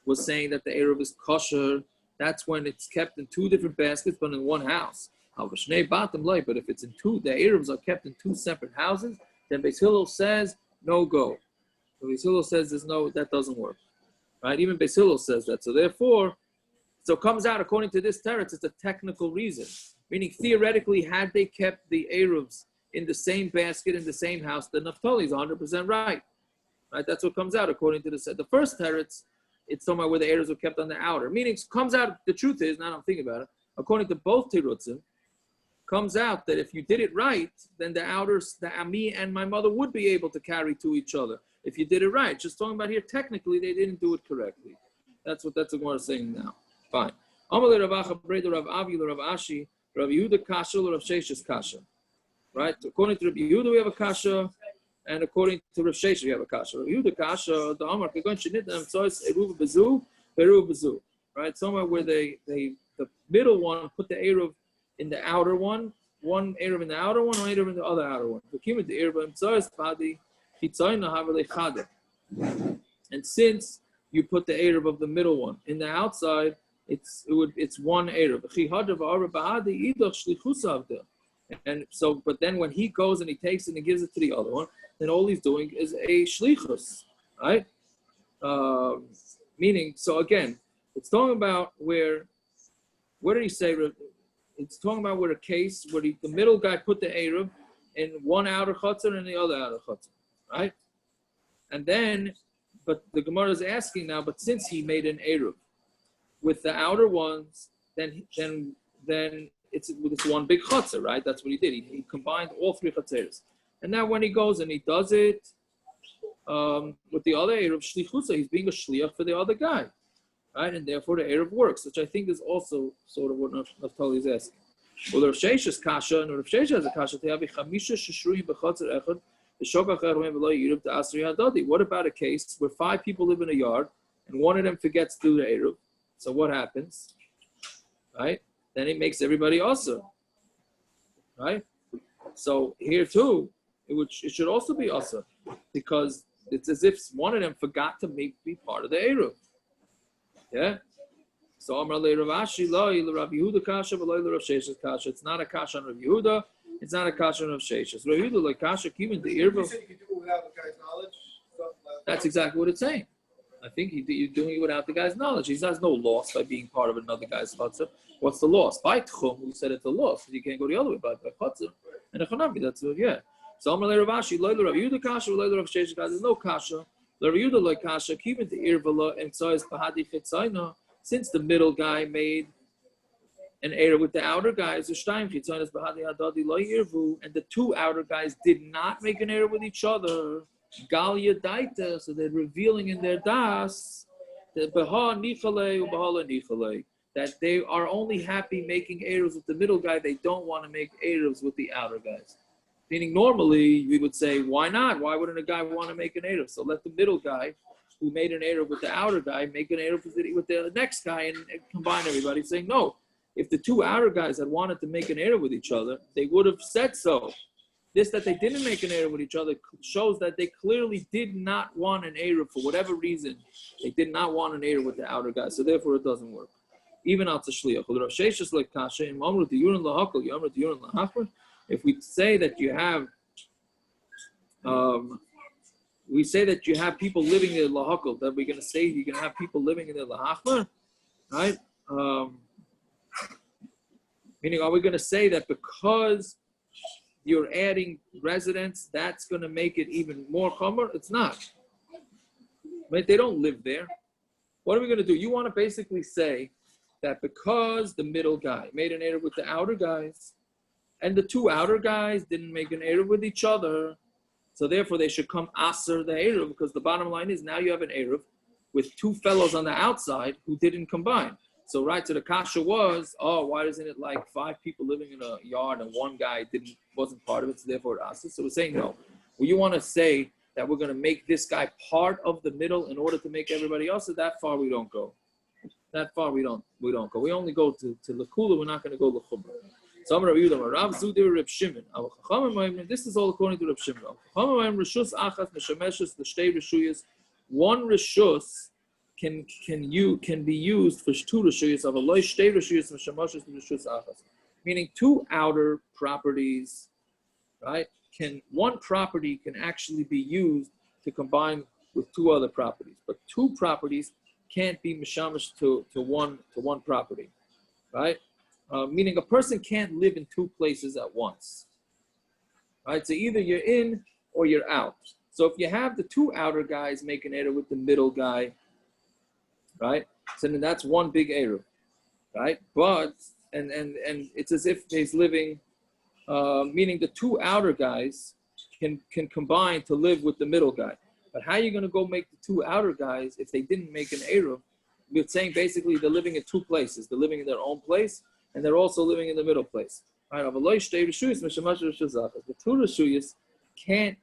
was saying that the eruv is kosher. That's when it's kept in 2 different baskets, but in one house. But if it's in 2, the eruvs are kept in 2 separate houses, then Beis Hillel says no go. So Beis Hillel says that doesn't work, right? Even Beis Hillel says that. So therefore, it comes out according to this teretz, it's a technical reason. Meaning theoretically, had they kept the eruvs in the same basket in the same house, then Naphtali is 100% right. Right? That's what comes out according to the first teretz. It's somewhere where the eruvs were kept on the outer. Meaning, it comes out. The truth is, now I'm thinking about it. According to both terutzim, comes out that if you did it right, then the outers, me and my mother would be able to carry to each other. If you did it right, just talking about here, technically they didn't do it correctly. That's what we're saying now. Fine. Amalei Rav Acha Breda Rav Avi Rav Ashi Rav Yehuda Kasha Rav Sheshes Kasha. Right. According to Rav Yehuda we have a kasha, and according to Rav Sheshes we have a kasha. Rav Yehuda Kasha the Amar Kegon Shenit Them Tzois Eruv Bezu Eruv Bezu. Right. Somewhere where the middle one put the eruv in the outer one eruv in the outer one, one eruv in the other outer one. And since you put the eruv of the middle one in the outside, it's one eruv. And so, but then when he goes and he takes it and gives it to the other one, then all he's doing is a shlichus, right? Meaning, so again, it's talking about where did he say? It's talking about where a case where the middle guy put the eruv in one outer chatzar and the other outer chatzar, right? And then, but the Gemara is asking now, but since he made an eruv with the outer ones, then it's one big chatzar, right? That's what he did. He combined all 3 chatzeiros. And now when he goes and he does it with the other eruv shlichusa, he's being a shliach for the other guy. Right, and therefore the eruv works, which I think is also sort of what Naphtali is asking. Well, Rav Sheshes kasha, and Rav Sheshes has a kasha. What about a case where 5 people live in a yard, and one of them forgets to do the eruv? So what happens? Right, then it makes everybody also. Right, so here too, it should also be also, because it's as if one of them forgot to be part of the eruv. Yeah. So Amar le Rav Ashi lo Rav Yehuda kasha v'lo Rav Sheshes kasha. It's not a kasha on Rav Yehuda. It's not a kasha on Rav Sheshes. Rav Yehuda like kasha given the irva. You said you could do it without the guy's knowledge. That's exactly what it's saying. I think you're doing it without the guy's knowledge. He has no loss by being part of another guy's chatzar. What's the loss? By tchum, we said it's a loss. You can't go the other way. By chatzar and a chanami, that's it. Yeah. So I'm Rav Ashi, Rav Yehuda kasha, Rav Sheish kasha. There's no kasha. Rav Yehuda like kasha. Keep it to irvala and so is bahadi chitzaina. Since the middle guy made an error with the outer guys, and the two outer guys did not make an error with each other. Galia daita, so they're revealing in their das that they are only happy making errors with the middle guy. They don't want to make errors with the outer guys. Meaning, normally we would say, why not? Why wouldn't a guy want to make an error? So let the middle guy, who made an error with the outer guy, make an error with the next guy and combine everybody. Saying no. If the two outer guys had wanted to make an error with each other, they would have said so. This that they didn't make an error with each other shows that they clearly did not want an error for whatever reason. They did not want an error with the outer guys, so therefore it doesn't work. Even out to shliach. If we say that you have, people living in the lahakol, that we're going to say you're going to have people living in the lahachma, right? Meaning, are we going to say that because you're adding residents, that's going to make it even more chomer? It's not. Right? They don't live there. What are we going to do? You want to basically say that because the middle guy made an error with the outer guys, and the two outer guys didn't make an error with each other, so therefore they should come aser the eruv, because the bottom line is now you have an eruv with two fellows on the outside who didn't combine. So right, so the kasha was, why isn't it like 5 people living in a yard and one guy wasn't part of it, so therefore aser? So we're saying no. Well, you want to say that we're going to make this guy part of the middle in order to make everybody else, so that far we don't go. That far we don't go. We only go to Lakula, we're not going to go Lachumra. So Rav Yehuda, Rav Zudir, Reb Shimon. This is all according to Reb Shimon. One reshus can be used for 2 reshuyos of a loy shtei reshuyos and shemashos reshus achas. Meaning 2 outer properties, right? One property can actually be used to combine with 2 other properties, but 2 properties can't be mishamash to one property, right? Meaning a person can't live in 2 places at once, right? So either you're in or you're out. So if you have the 2 outer guys make an error with the middle guy, right? So then that's one big error, right? But and it's as if he's living, meaning the 2 outer guys can combine to live with the middle guy. But how are you going to go make the 2 outer guys if they didn't make an error? We're saying basically they're living in 2 places. They're living in their own place, and they're also living in the middle place. Right? The 2 reshuyos can't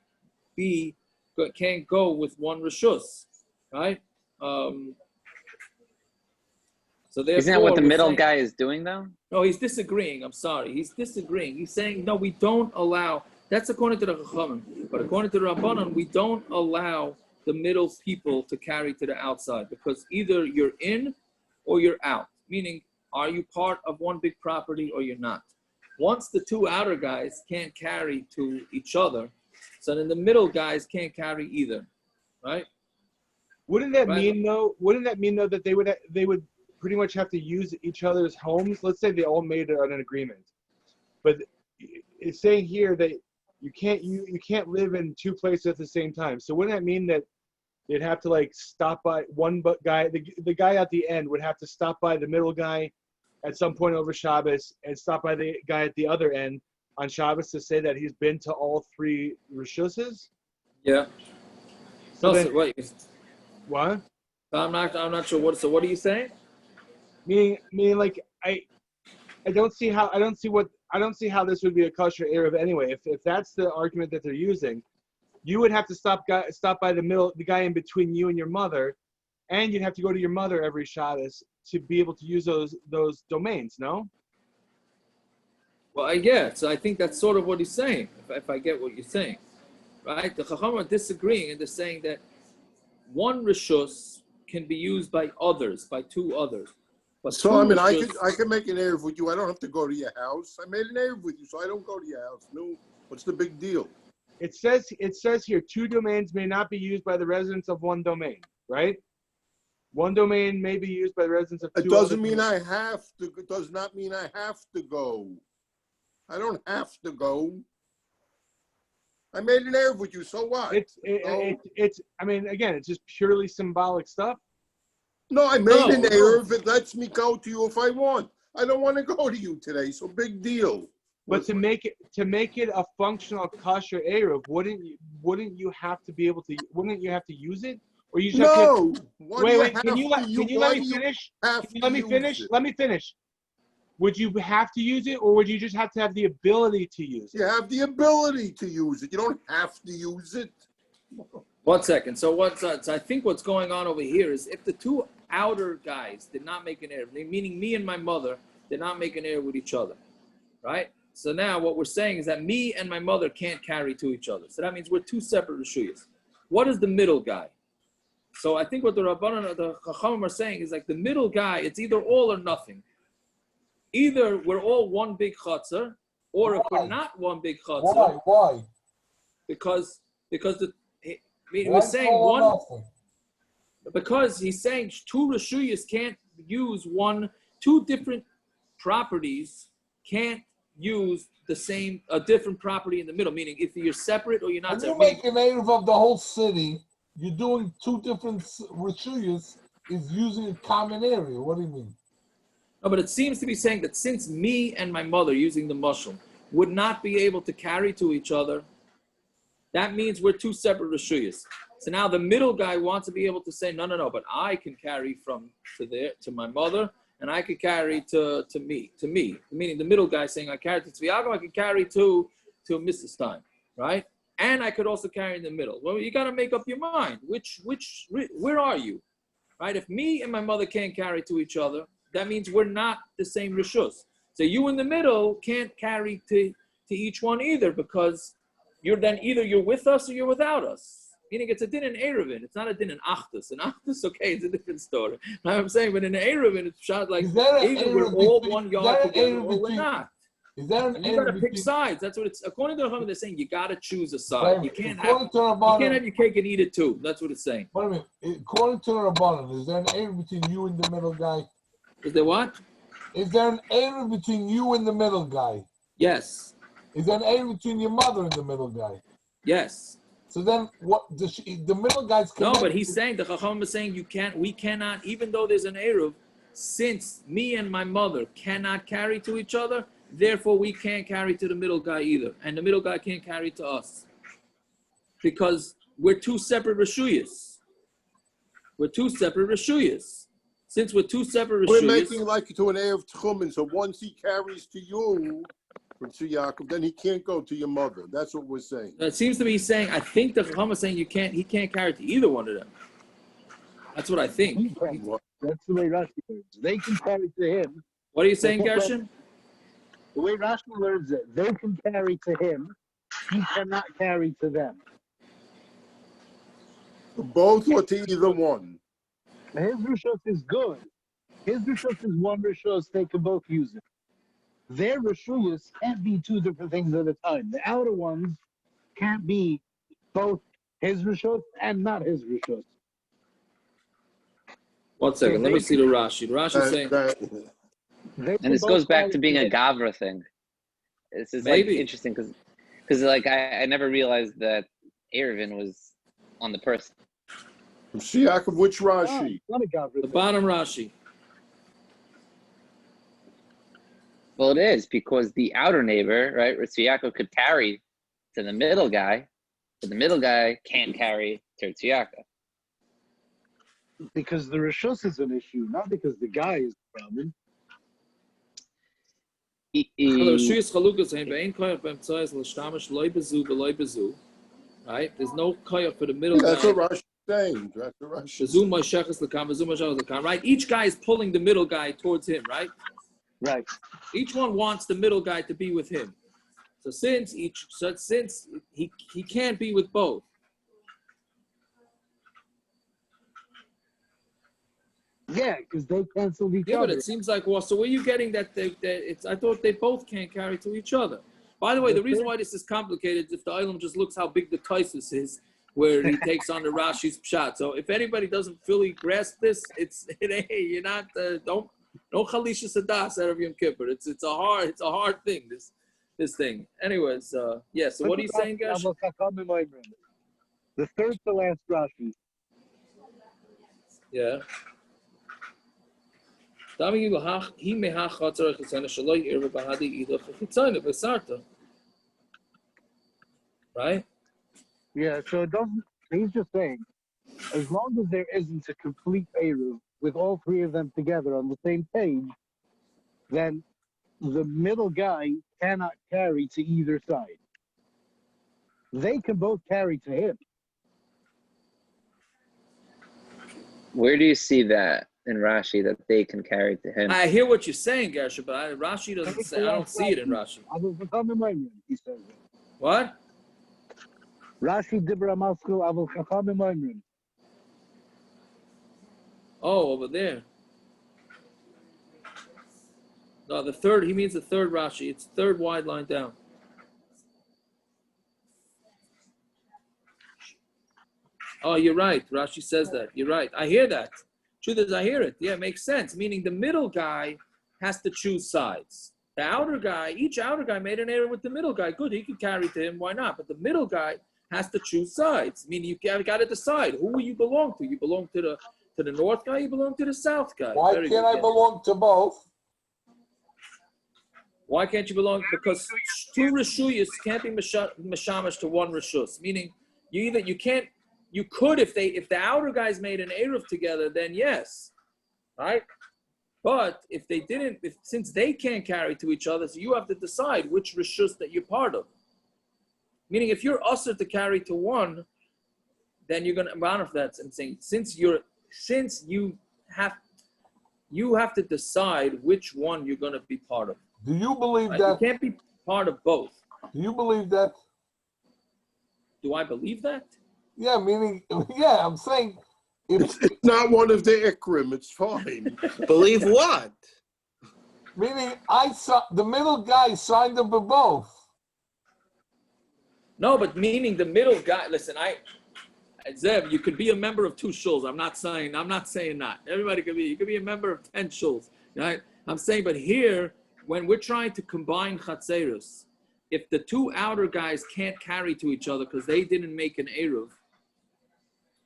go with 1 reshus, right? So isn't that what the middle guy is doing, though? No, he's disagreeing. I'm sorry. He's disagreeing. He's saying, no, we don't allow. That's according to the Chachamim. But according to the Rabbanon, we don't allow the middle people to carry to the outside, because either you're in or you're out. Meaning, are you part of one big property or you're not? Once the 2 outer guys can't carry to each other, so then the middle guys can't carry either, right? Wouldn't that mean though that they would pretty much have to use each other's homes? Let's say they all made an agreement, but it's saying here that you can't live in 2 places at the same time. So wouldn't that mean that they'd have to like stop by one guy, the guy at the end would have to stop by the middle guy at some point over Shabbos and stop by the guy at the other end on Shabbos to say that he's been to all 3 reshuses? Yeah. So no, wait. What? I'm not sure what. So what are you saying? Meaning, like I don't see how this would be a kosher eruv anyway. If that's the argument that they're using, you would have to stop by the guy in between you and your mother, and you'd have to go to your mother every Shabbos to be able to use those domains. No. Well, I get. So I think that's sort of what he's saying. If I get what you're saying, right? The Chachamim are disagreeing, and they're saying that 1 reshus can be used by 2 others. But so I mean, I could make an eruv with you. I don't have to go to your house. I made an eruv with you, so I don't go to your house. No, what's the big deal? It says here 2 domains may not be used by the residents of 1 domain, right? One domain may be used by the residents of It two doesn't other mean I have to. It does not mean I have to go. I don't have to go. I made an Eruv with you, so what? It's. I mean, again, it's just purely symbolic stuff. No, I made an Eruv. It lets me go to you if I want. I don't want to go to you today, so big deal. But to make it a functional kosher eruv, wouldn't you have to be able to? Wouldn't you have to use it? Or you just No. Wait. Can you let me finish? Let me finish. Would you have to use it, or would you just have to have the ability to use it? You have the ability to use it. You don't have to use it. 1 second. So I think what's going on over here is if the two outer guys did not make an Eruv, meaning me and my mother did not make an Eruv with each other, right? So now what we're saying is that me and my mother can't carry to each other. So that means we're two separate reshuyas. What is the middle guy? So I think what the Rabbanan, the Chachamim are saying is like the middle guy, it's either all or nothing. Either we're all one big chatzar, or if we're not one big chatzar. Why? Because we're saying one. Because he's saying two reshuyas can't use two different properties can't use a different property in the middle. Meaning, if you're separate or you're not separate. When you make an Eruv of the whole city, you're doing two different reshuyas. Is using a common area. What do you mean? No, but it seems to be saying that since me and my mother, using the mushroom, would not be able to carry to each other, that means we're two separate reshuyas. So now the middle guy wants to be able to say, no, but I can carry from to my mother, and I can carry to me. Meaning the middle guy saying, I carry to Tzviago, I can carry to Mr. Stein, right? And I could also carry in the middle. Well, you got to make up your mind. Where are you, right? If me and my mother can't carry to each other, that means we're not the same rishus. So you in the middle can't carry to each one either, because you're with us or you're without us. Meaning it's a din in Eruvin. It's not a din in Achdus. In Achdus, okay, it's a different story. Now I'm saying, but in Eruvin, it's shot like either we're all one yard together or we're not. Is that an you got to pick sides. That's what it's. According to the Chachamim, they're saying you got to choose a side. You can't have your cake and eat it too. That's what it's saying. Wait a minute. According to the Rabbanan, is there an Eruv between you and the middle guy? Is there what? Is there an Eruv between you and the middle guy? Yes. Is there an Eruv between your mother and the middle guy? Yes. So then, what? The middle guy's connected. No, but he's saying the Chachamim is saying we cannot, even though there's an Eruv, since me and my mother cannot carry to each other, therefore we can't carry to the middle guy either, and the middle guy can't carry to us because we're two separate reshuyas. We're two separate reshuyas. Since we're two separate We're reshuyas, making like to an Eruv Tchumen, so once he carries to you from Yaakov, then he can't go to your mother. That's what we're saying. It seems to be saying, I think the Chacham is saying he can't carry to either one of them. That's what I think. That's the way Rashi learns. They can carry to him. What are you saying, Gershon? The way Rashi learns it, they can carry to him. He cannot carry to them. Both or to either one. His rishos is good. His rishos is one rishos. They can both use it. Their rishuyas can't be two different things at a time. The outer ones can't be both his rishos and not his rishos. 1 second, let me see the Rashi. The Rashi is saying, and this goes back to being a Gavra thing. This is like interesting because like I never realized that Eruvin was on the person. Yaakov, which Rashi? The bottom Rashi. Well, it is because the outer neighbor, right, Yaakov could carry to the middle guy, but the middle guy can't carry to Yaakov. Because the rishos is an issue, not because the guy is the problem. Right? There's no koyach for the middle guy. That's what Rashi is saying. That's what Rashi is. Right? Each guy is pulling the middle guy towards him, right? Right. Each one wants the middle guy to be with him. So since he can't be with both. Yeah, because they canceled each other. But it seems like, so where are you getting that? I thought they both can't carry to each other. By the way, the reason why this is complicated is if the Olam just looks how big the Taisus is, where he takes on the Rashi's pshat. So if anybody doesn't fully grasp this, you're not don't chalisha sadas erev Yom Kippur. It's a hard thing. This thing. Anyways, yeah. So what are you saying, Gersh? The third to last Rashi. Yeah. Right? Yeah, so it doesn't, he's just saying, as long as there isn't a complete eruv with all three of them together on the same page, then the middle guy cannot carry to either side. They can both carry to him. Where do you see that in Rashi that they can carry to him? I hear what you're saying, Gersh, but Rashi doesn't say. I don't see it in Rashi. He says it. What? Rashi dibra masku avul chachamim oimrim. Oh, over there. No, the third. He means the third Rashi. It's third wide line down. Oh, you're right. Rashi says that. You're right. I hear that. Truth is, I hear it. Yeah, it makes sense. Meaning the middle guy has to choose sides. The outer guy, each outer guy made an error with the middle guy. Good, he could carry to him. Why not? But the middle guy has to choose sides. Meaning you got to decide who you belong to. You belong to the north guy. You belong to the south guy. Why can't I belong to both? Why can't you belong? Because two reshuyas can't be mishamash to one reshus. Meaning you could if the outer guys made an eruv together, then yes, right? But if they didn't, since they can't carry to each other, so you have to decide which reshus that you're part of. Meaning, if you're usher to carry to one, then you're gonna honor that and saying since you have to decide which one you're gonna be part of. Do you believe right? that? You can't be part of both. Do you believe that? Do I believe that? Yeah, meaning, yeah, I'm saying it's not one of the ikrim. It's fine. Believe what? Meaning, the middle guy signed up for both. No, but meaning the middle guy. Listen, Zev, you could be a member of two shuls. I'm not saying not. Everybody could be. You could be a member of 10 shuls, right? I'm saying, but here, when we're trying to combine chatzeiros, if the two outer guys can't carry to each other because they didn't make an eruv,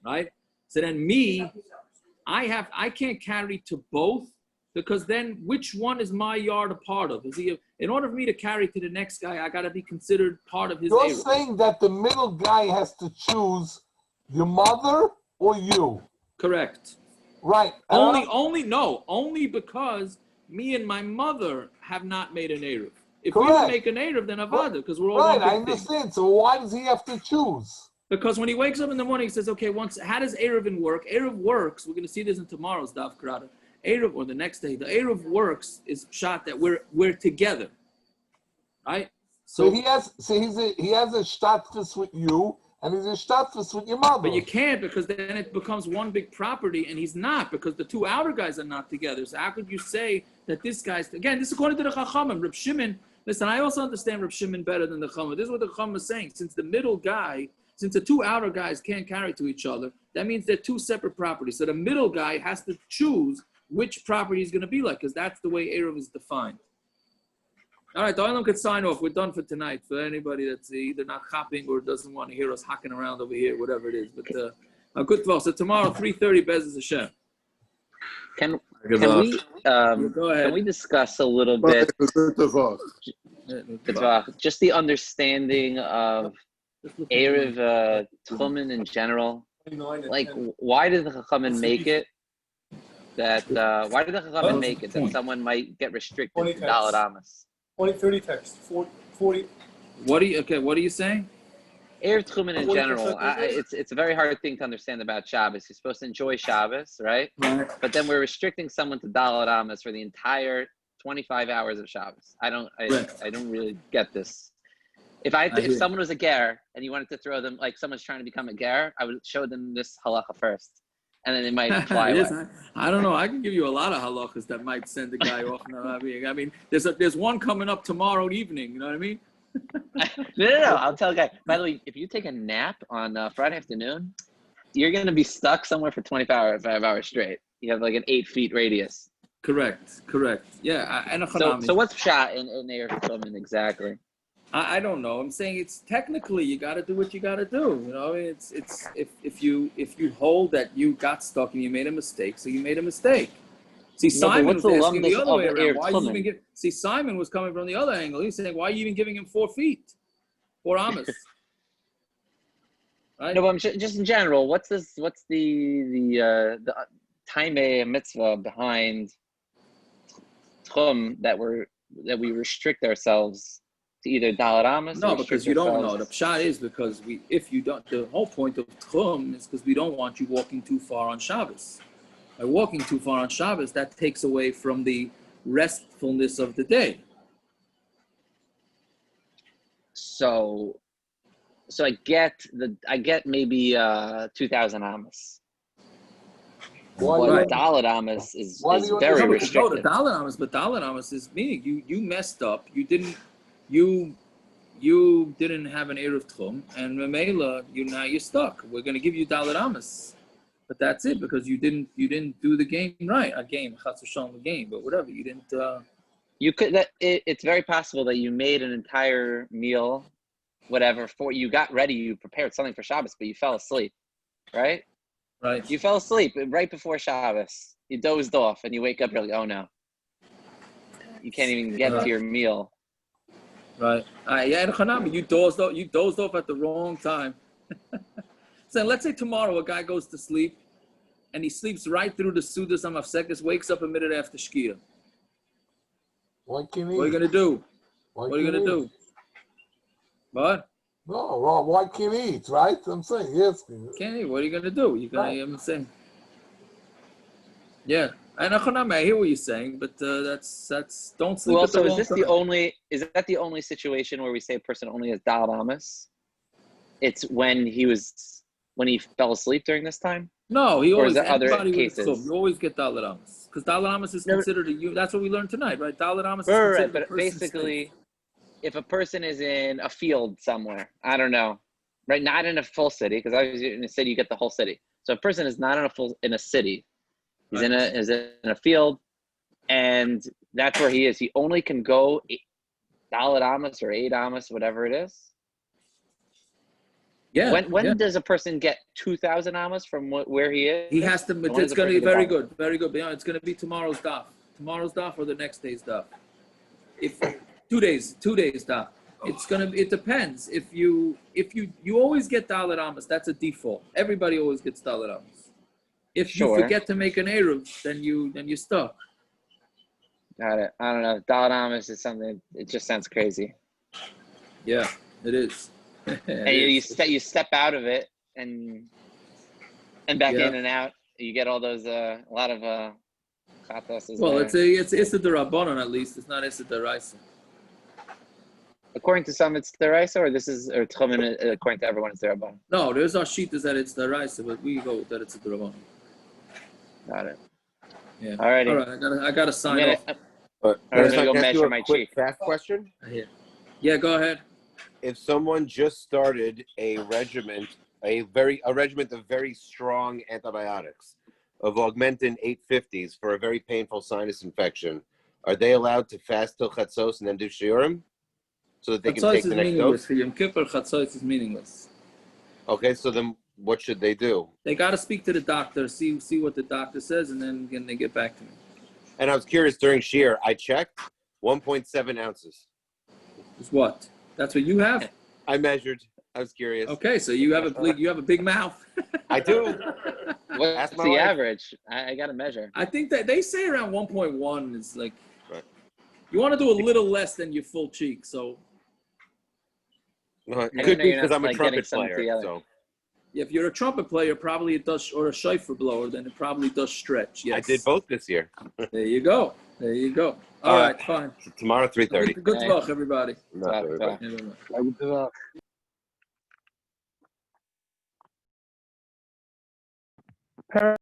right? So then I can't carry to both because then which one is my yard a part of? In order for me to carry to the next guy, I got to be considered part of his You're eruv. saying that the middle guy has to choose your mother or you. Correct. Right. Only because me and my mother have not made an eruv. If we would make an eruv, then avada, because we're all right. one big I understand. Thing. So why does he have to choose? Because when he wakes up in the morning, he says, "Okay, how does eruvin work? Eruv works. We're going to see this in tomorrow's daf karata. Eruv, or the next day, the eruv works is shot that we're together, right? So he has a shtatfus with you, and he's a shtatfus with your mother. But you can't because then it becomes one big property, and he's not because the two outer guys are not together. So how could you say that this guy's again? This is according to the Chachamim. Reb Shimon. Listen, I also understand Reb Shimon better than the Chachamim. This is what the Chachamim is saying. Since the two outer guys can't carry to each other, that means they're two separate properties. So the middle guy has to choose which property he's going to be like, because that's the way eruv is defined. All right, the Olam could sign off. We're done for tonight. For anybody that's either not hopping or doesn't want to hear us hacking around over here, whatever it is. But a good thought. So tomorrow, 3:30, Bez Hashem. Can we discuss a little bit just the understanding of Erev Tchumen in general? Like, why did the Chachamim make it that someone might get restricted to Dalet Amos? 30 text, 40. What are you saying? Erev Tchumen in general, it's a very hard thing to understand about Shabbos. You're supposed to enjoy Shabbos, right? But then we're restricting someone to Dalet Amos for the entire 25 hours of Shabbos. I don't really get this. If someone was a ger and you wanted to throw them, like someone's trying to become a ger, I would show them this halacha first, and then they might fly away. I don't know. I can give you a lot of halachas that might send the guy off. I mean, there's one coming up tomorrow evening. You know what I mean? No. I'll tell a guy. By the way, if you take a nap on Friday afternoon, you're going to be stuck somewhere for 5 hours straight. You have like an 8 feet radius. Correct. Yeah. So what's shot in Erev Tchumen exactly? I don't know. I'm saying it's technically you got to do what you got to do. You know, it's if you hold that you got stuck and you made a mistake, so you made a mistake. See, Simon was asking the other way around. Why you even see, Simon was coming from the other angle. He's saying, why are you even giving him 4 feet? 4 Amos. Right? No, but just in general, what's the time mitzvah behind Tchum that we restrict ourselves to either Dalet Amos? No, because you don't know. The pshat is because if you don't, the whole point of Tchum is because we don't want you walking too far on Shabbos. By walking too far on Shabbos, that takes away from the restfulness of the day. So I get maybe 2,000 Amos. But Dalet Amos is very restricted. No, the Dalet Amos, but Dalet Amos is meaning you messed up. You didn't have an Erev Tchum, and Memela, now you're stuck. We're going to give you Dalet Amos. But that's it, because you didn't do the game right. A game, the game, but whatever. You didn't. You could. It's very possible that you made an entire meal, whatever. You got ready, you prepared something for Shabbos, but you fell asleep, right? Right. You fell asleep right before Shabbos. You dozed off, and you wake up. You're like, oh no, you can't even get to your meal. Right. Yeah, and Chachamim, you dozed off at the wrong time. So let's say tomorrow a guy goes to sleep and he sleeps right through the Sudas Amafsekis, wakes up a minute after Shkia. What are you going to do? What are you going to do? What? No, well, why can't he eat, right? I'm saying, yes. Can't eat. What are you going to do? You're going to, I'm saying. Yeah. And I hear what you're saying, but that's don't sleep at the wrong time. Is that the only situation where we say a person only has Dalet Amos? It's when he fell asleep during this time? No, he always. Other cases? You always get Dalet Amos because Dalet Amos is considered that's what we learned tonight, right? Dalet Amos is considered but basically, if a person is in a field somewhere, I don't know, right? Not in a full city, because obviously in a city you get the whole city. So a person is not in a city. He's in a field, and that's where he is. He only can go Dalet Amos or 8 Amos, whatever it is. Yeah. When does a person get 2,000 Amos from where he is? He has to. It's going to be very good. It's going to be tomorrow's daf. Tomorrow's daf or the next day's daf. If 2 days daf. It depends. If you always get Dalet Amos, that's a default. Everybody always gets Dalet Amos. If you forget to make an Eruv, then you're stuck. Got it. I don't know. Dalet Amos is something. It just sounds crazy. Yeah, it is. And you step out of it and back in and out. You get all those a lot of chatzeiros. Well, it's a D'Rabbanan at least. It's not a D'Oraisa. According to some, it's D'Oraisa, or Tchumen, according to everyone, it's D'Rabbanan. No, there's our sheet is that it's D'Oraisa, but we go that it's a D'Rabbanan. Got it. Yeah. All right. I gotta sign off. I'm gonna go measure my cheek. Fast question. Yeah, go ahead. If someone just started a regimen of very strong antibiotics of Augmentin 850s for a very painful sinus infection, are they allowed to fast till chatzos and then do shiurim so that they can take the next dose? For Yom Kippur, chatzos is meaningless. Okay, so then what should they do? They got to speak to the doctor, see what the doctor says, and then they get back to me. And I was curious during shiur, I checked 1.7 ounces. Is what? That's what you have? I measured. I was curious. Okay, so you have a big mouth. I do. What's the average? I got to measure. I think that they say around 1.1 is like. Right. You want to do a little less than your full cheek, so. No, it could be because I'm a trumpet player. So. Yeah, if you're a trumpet player, probably it does, or a shofar blower, then it probably does stretch. Yes. I did both this year. There you go. All right, fine. Tomorrow, 3:30. Good luck, everybody. Bye.